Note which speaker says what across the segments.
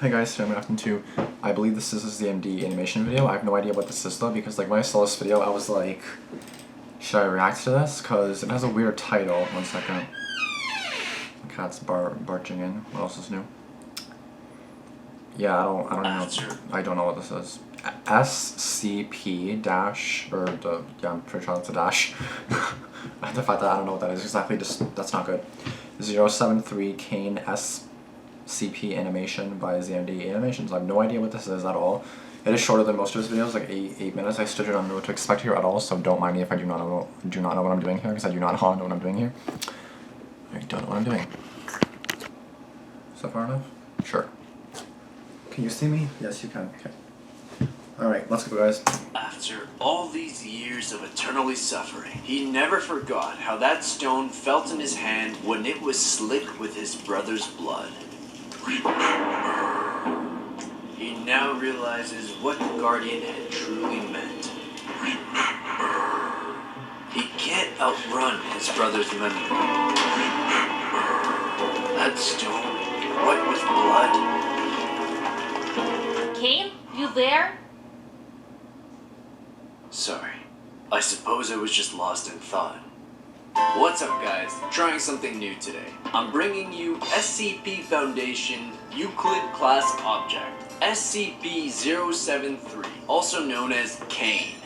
Speaker 1: Hey guys, today I'm reacting to, I believe this is a ZMDE animation video. I have no idea what this is though, because like when I saw this video I was like, should I react to this? Because it has a weird title. 1 second. The cat's barging in. What else is new? Yeah, I don't know what this is. SCP dash, or the, yeah, I'm pretty sure that's a dash. The fact that I don't know what that is exactly, that's not good. 073 Cain SCP animation by ZMDE Animations. I have no idea what this is at all. It is shorter than most of his videos, like 8 minutes. I still do not know what to expect here at all, so don't mind me if I do not know what I'm doing here, because I do not know what I'm doing here. I don't know what I'm doing. Is that far enough? Sure. Can you see me? Yes, you can. Okay. Alright, let's go, guys.
Speaker 2: After all these years of eternally suffering, he never forgot how that stone felt in his hand when it was slick with his brother's blood. Remember. He now realizes what the Guardian had truly meant. Remember. He can't outrun his brother's memory. Remember. That stone, white with blood.
Speaker 3: Cain, you there?
Speaker 2: Sorry. I suppose I was just lost in thought. What's up, guys? Trying something new today. I'm bringing you SCP Foundation Euclid Class Object, SCP-073, also known as Cain.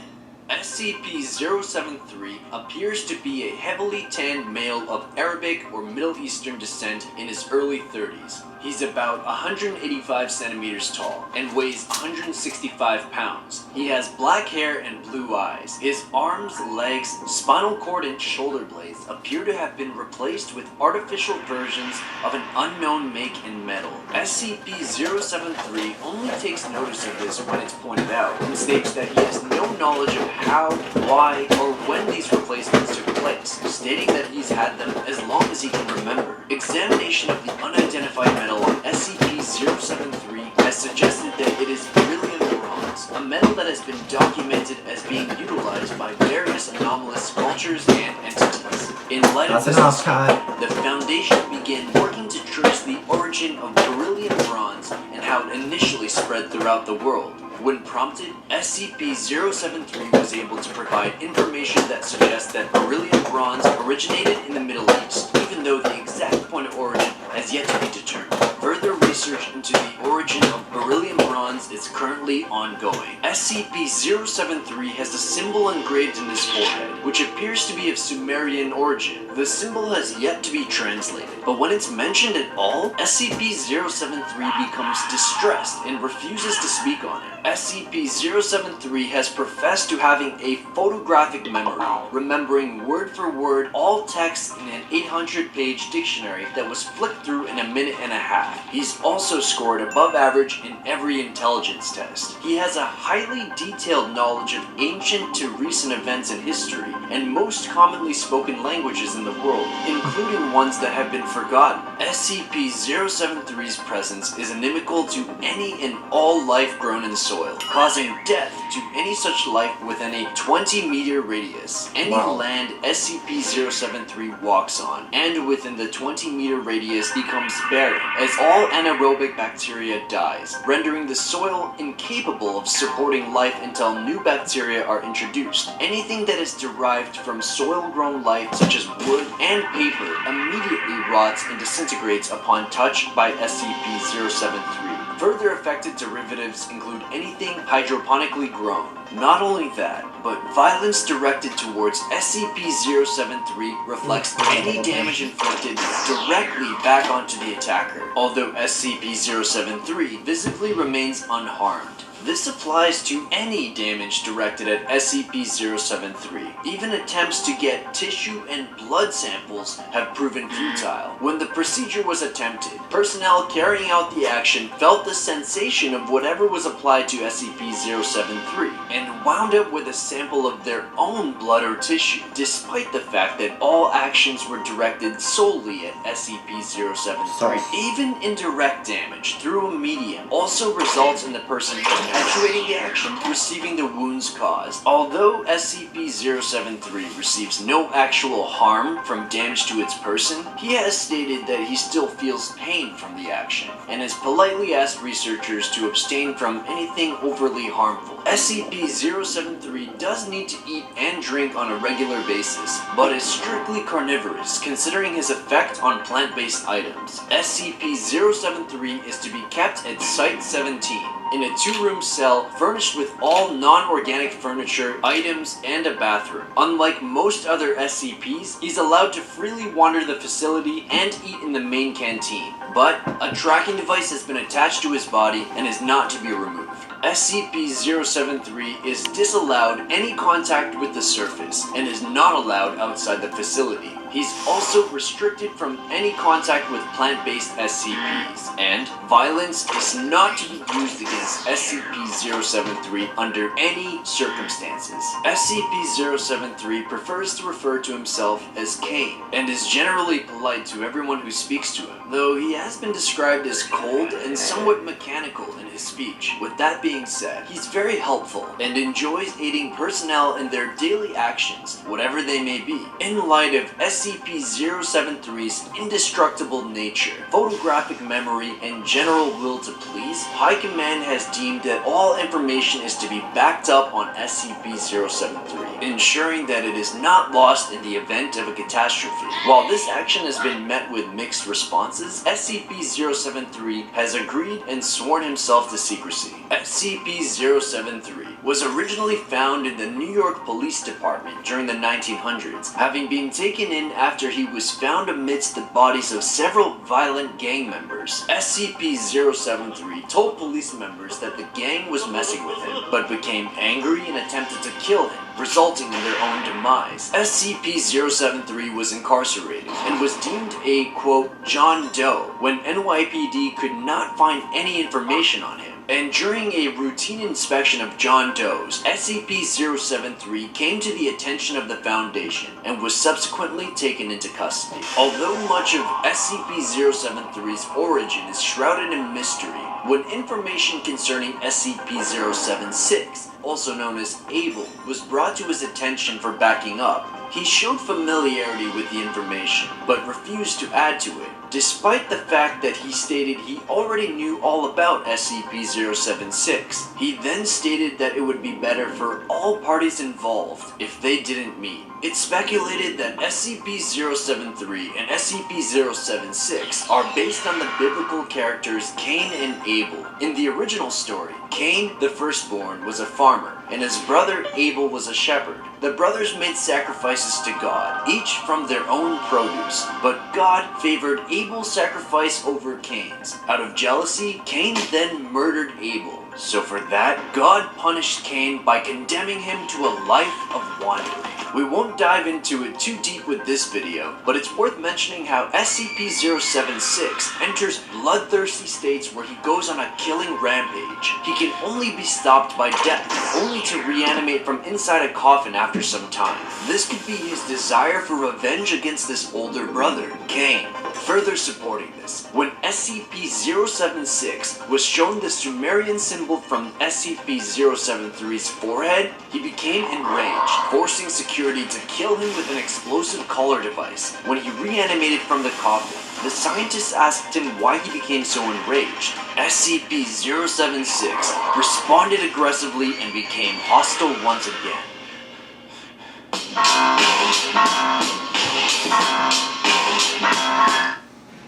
Speaker 2: SCP-073 appears to be a heavily tanned male of Arabic or Middle Eastern descent in his early 30s. He's about 185 centimeters tall and weighs 165 pounds. He has black hair and blue eyes. His arms, legs, spinal cord, and shoulder blades appear to have been replaced with artificial versions of an unknown make and metal. SCP-073 only takes notice of this when it's pointed out, and states that he has no knowledge of how, why, or when these replacements took place, stating that he's had them as long as he can remember. Examination of the unidentified metal on SCP-073 has suggested that it is beryllium bronze, a metal that has been documented as being utilized by various anomalous cultures and entities. In light of this discovery, the Foundation began working to trace the origin of beryllium bronze and how it initially spread throughout the world. When prompted, SCP-073 was able to provide information that suggests that beryllium bronze originated in the Middle East, even though the exact point of origin has yet to be determined. Further research into the origin of beryllium bronze is currently ongoing. SCP-073 has a symbol engraved in his forehead, which appears to be of Sumerian origin. The symbol has yet to be translated, but when it's mentioned at all, SCP-073 becomes distressed and refuses to speak on it. SCP-073 has professed to having a photographic memory, remembering word for word all text in an 800-page dictionary that was flicked through in a minute and a half. He's also scored above average in every intelligence test. He has a highly detailed knowledge of ancient to recent events in history, and most commonly spoken languages in the world, including ones that have been forgotten. SCP-073's presence is inimical to any and all life grown in soil, causing death to any such life within a 20-meter radius. Any land SCP-073 walks on, and within the 20-meter radius becomes barren, as all anaerobic bacteria dies, rendering the soil incapable of supporting life until new bacteria are introduced. Anything that is derived from soil-grown life, such as wood and paper, immediately rots and disintegrates upon touch by SCP-073. Further affected derivatives include anything hydroponically grown. Not only that, but violence directed towards SCP-073 reflects any damage inflicted directly back onto the attacker, although SCP-073 visibly remains unharmed. This applies to any damage directed at SCP-073. Even attempts to get tissue and blood samples have proven futile. When the procedure was attempted, personnel carrying out the action felt the sensation of whatever was applied to SCP-073 and wound up with a sample of their own blood or tissue, despite the fact that all actions were directed solely at SCP-073. Even indirect damage through a medium also results in the person perpetuating the action, receiving the wounds caused. Although SCP-073 receives no actual harm from damage to its person, he has stated that he still feels pain from the action, and has politely asked researchers to abstain from anything overly harmful. SCP-073 does need to eat and drink on a regular basis, but is strictly carnivorous considering his effect on plant-based items. SCP-073 is to be kept at Site-17, in a 2-room cell furnished with all non-organic furniture, items, and a bathroom. Unlike most other SCPs, he's allowed to freely wander the facility and eat in the main canteen, but a tracking device has been attached to his body and is not to be removed. SCP-073 is disallowed any contact with the surface and is not allowed outside the facility. He's also restricted from any contact with plant-based SCPs, and violence is not to be used against SCP-073 under any circumstances. SCP-073 prefers to refer to himself as Cain, and is generally polite to everyone who speaks to him, though he has been described as cold and somewhat mechanical in his speech. With that being said, he's very helpful, and enjoys aiding personnel in their daily actions, whatever they may be. In light of SCP-073's indestructible nature, photographic memory, and general will to please, High Command has deemed that all information is to be backed up on SCP-073, ensuring that it is not lost in the event of a catastrophe. While this action has been met with mixed responses, SCP-073 has agreed and sworn himself to secrecy. SCP-073 was originally found in the New York Police Department during the 1900s, having been taken in after he was found amidst the bodies of several violent gang members. SCP-073 told police members that the gang was messing with him, but became angry and attempted to kill him, resulting in their own demise. SCP-073 was incarcerated and was deemed a, quote, John Doe when NYPD could not find any information on him. And during a routine inspection of John Doe's, SCP-073 came to the attention of the Foundation and was subsequently taken into custody. Although much of SCP-073's origin is shrouded in mystery, when information concerning SCP-076, also known as Abel, was brought to his attention for backing up, he showed familiarity with the information, but refused to add to it, despite the fact that he stated he already knew all about SCP-076. He then stated that it would be better for all parties involved if they didn't meet. It's speculated that SCP-073 and SCP-076 are based on the biblical characters Cain and Abel. In the original story, Cain, the firstborn, was a farmer, and his brother Abel was a shepherd. The brothers made sacrifices to God, each from their own produce, but God favored Abel's sacrifice over Cain's. Out of jealousy, Cain then murdered Abel. So for that, God punished Cain by condemning him to a life of wandering. We won't dive into it too deep with this video, but it's worth mentioning how SCP-076 enters bloodthirsty states where he goes on a killing rampage. He can only be stopped by death, only to reanimate from inside a coffin after some time. This could be his desire for revenge against this older brother, Cain. Further supporting this, when SCP-076 was shown the Sumerian symbol from SCP-073's forehead, he became enraged, forcing security to kill him with an explosive collar device. When he reanimated from the coffin, the scientists asked him why he became so enraged. SCP-076 responded aggressively and became hostile once again.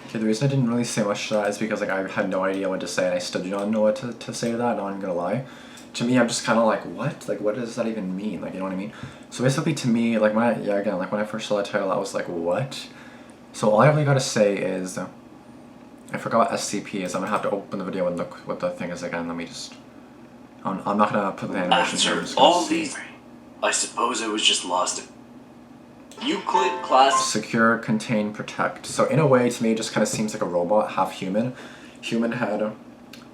Speaker 1: Okay, the reason I didn't really say much to that is because like I had no idea what to say, and I still do not know what to say to that, not even gonna lie. To me, I'm just kind of like, what? Like, what does that even mean? Like, you know what I mean? So basically, to me, like, when I first saw that title, I was like, what? So all I really gotta say is, I forgot what SCP is. I'm gonna have to open the video and look what the thing is again. Let me just, I'm not gonna put the animation here.
Speaker 2: After all these, I suppose I was just lost. Euclid class.
Speaker 1: Secure, contain, protect. So in a way, to me, it just kind of seems like a robot, half human. Human head,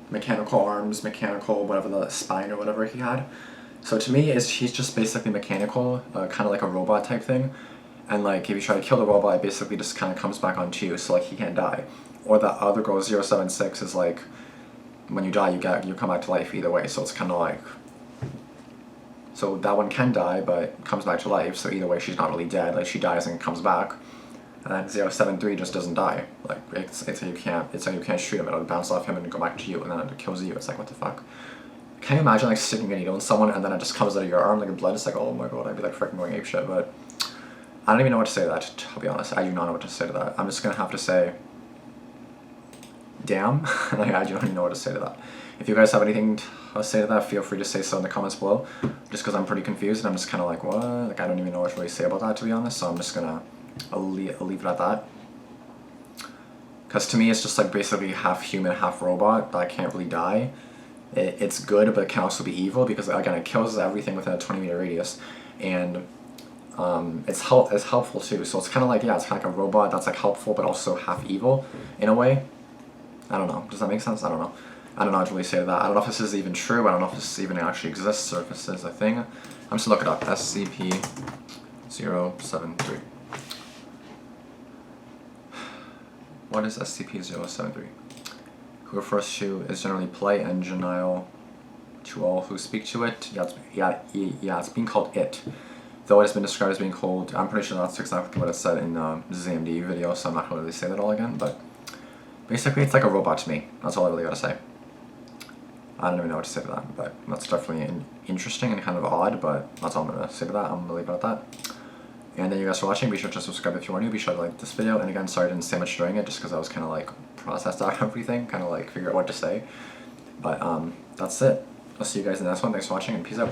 Speaker 1: mechanical arms, mechanical whatever, the spine or whatever he had. So to me, he's just basically mechanical, kind of like a robot type thing. And like if you try to kill the robot, it basically just kind of comes back onto you, so like he can't die. Or that other girl, 076, is like when you die, you come back to life either way. So it's kind of like, so that one can die, but comes back to life. So either way, she's not really dead. Like she dies and comes back, and then 073 just doesn't die. Like it's like you can't shoot him. It'll bounce off him and go back to you, and then it kills you. It's like, what the fuck? Can you imagine like sticking a needle in someone and then it just comes out of your arm like blood? It's like, oh my god, I'd be like freaking going apeshit. But I don't even know what to say to that. I'll be honest, I do not know what to say to that. I'm just gonna have to say, damn. Like I don't even know what to say to that. If you guys have anything to say to that, feel free to say so in the comments below. Just because I'm pretty confused and I'm just kind of like, what? Like I don't even know what to really say about that, to be honest. So I'm just gonna, I'll leave it at that. Because to me, it's just like basically half human, half robot that can't really die. It's good, but it can also be evil because again, it kills everything within a 20-meter radius, and it's helpful too. So it's kind of like, yeah, it's kind of like a robot that's like helpful, but also half evil in a way. I don't know. Does that make sense? I don't know. I don't know how to really say that. I don't know if this is even true. I don't know if this even actually exists or if this is a thing. I'm just gonna look it up. SCP-073. What is SCP-073? Who refers to is generally polite and genial to all who speak to it. Yeah, it's being called it. Though it has been described as being cold, I'm pretty sure that's exactly what it said in the ZMDE video, so I'm not going to really say that all again, but basically it's like a robot to me. That's all I really got to say. I don't even know what to say to that, but that's definitely interesting and kind of odd, but that's all I'm going to say to that. I'm going to leave it at that. And then you guys for watching. Be sure to subscribe if you are new. Be sure to like this video. And again, sorry I didn't say much during it just because I was kind of like processed out everything, kind of like figure out what to say. But that's it. I'll see you guys in the next one. Thanks for watching and peace out.